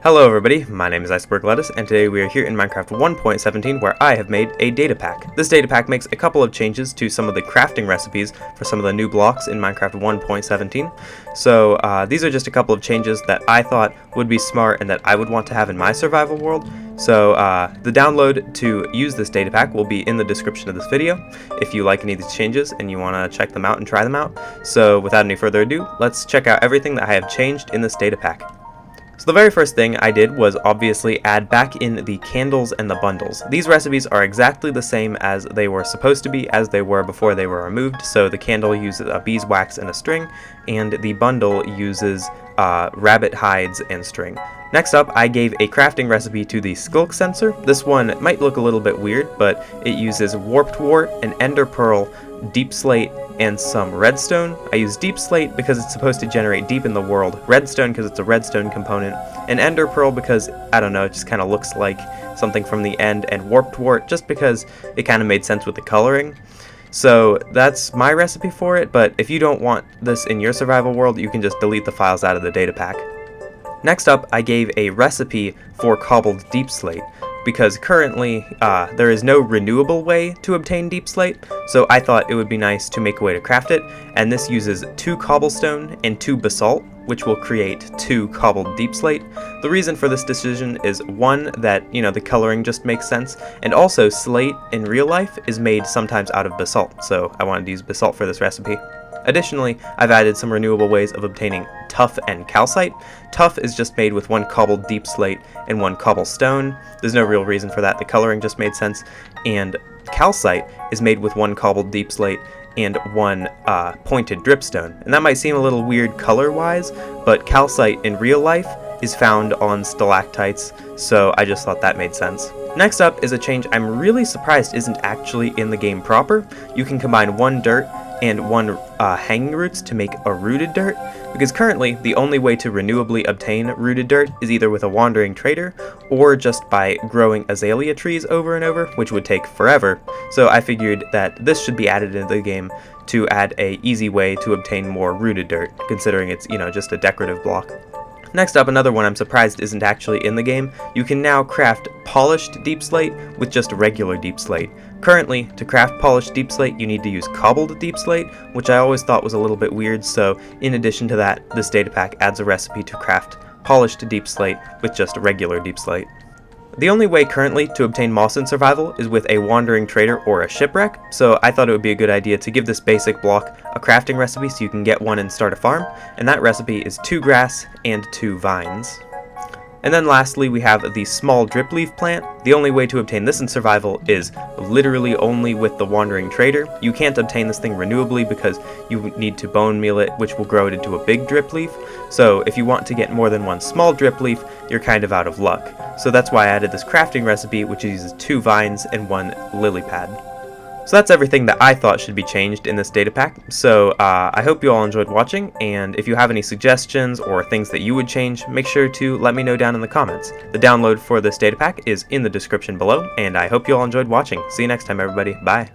Hello everybody, my name is Iceberg Lettuce, and today we are here in Minecraft 1.17 where I have made a data pack. This data pack makes a couple of changes to some of the crafting recipes for some of the new blocks in Minecraft 1.17. So these are just a couple of changes that I thought would be smart and that I would want to have in my survival world. So the download to use this data pack will be in the description of this video if you like any of these changes and you want to check them out and try them out. So without any further ado, let's check out everything that I have changed in this data pack. So the very first thing I did was obviously add back in the candles and the bundles. These recipes are exactly the same as they were supposed to be, as they were before they were removed. So the candle uses a beeswax and a string, and the bundle uses rabbit hides and string. Next up, I gave a crafting recipe to the Sculk Sensor. This one might look a little bit weird, but it uses warped wart, an ender pearl, Deepslate, and some redstone. I use Deepslate because it's supposed to generate deep in the world, redstone because it's a redstone component, and ender pearl because, I don't know, it just kind of looks like something from the end, and warped wart just because it kind of made sense with the coloring. So that's my recipe for it, but if you don't want this in your survival world, you can just delete the files out of the data pack. Next up, I gave a recipe for cobbled Deepslate, because currently there is no renewable way to obtain Deepslate, so I thought it would be nice to make a way to craft it, and this uses 2 cobblestone and 2 basalt, which will create 2 cobbled Deepslate. The reason for this decision is, one, that, the coloring just makes sense, and also slate in real life is made sometimes out of basalt, so I wanted to use basalt for this recipe. Additionally, I've added some renewable ways of obtaining tuff and calcite. Tuff is just made with 1 cobbled Deepslate and 1 cobblestone. There's no real reason for that, the coloring just made sense. And calcite is made with 1 cobbled Deepslate and 1 pointed dripstone. And that might seem a little weird color-wise, but calcite in real life is found on stalactites, so I just thought that made sense. Next up is a change I'm really surprised isn't actually in the game proper. You can combine 1 dirt and 1 hanging roots to make a rooted dirt, because currently the only way to renewably obtain rooted dirt is either with a wandering trader or just by growing azalea trees over and over, which would take forever. So I figured that this should be added into the game to add a easy way to obtain more rooted dirt, considering it's just a decorative block. Next up, another one I'm surprised isn't actually in the game. You can now craft polished Deepslate with just regular Deepslate. Currently, to craft polished Deepslate, you need to use cobbled Deepslate, which I always thought was a little bit weird, so in addition to that, this data pack adds a recipe to craft polished Deepslate with just regular Deepslate. The only way currently to obtain moss in survival is with a wandering trader or a shipwreck, so I thought it would be a good idea to give this basic block a crafting recipe so you can get one and start a farm, and that recipe is 2 grass and 2 vines. And then lastly, we have the small drip leaf plant. The only way to obtain this in survival is literally only with the wandering trader. You can't obtain this thing renewably because you need to bone meal it, which will grow it into a big drip leaf. So if you want to get more than 1 small drip leaf, you're kind of out of luck. So that's why I added this crafting recipe, which uses 2 vines and 1 lily pad. So that's everything that I thought should be changed in this data pack. So I hope you all enjoyed watching, and if you have any suggestions or things that you would change, make sure to let me know down in the comments. The download for this data pack is in the description below, and I hope you all enjoyed watching. See you next time, everybody. Bye.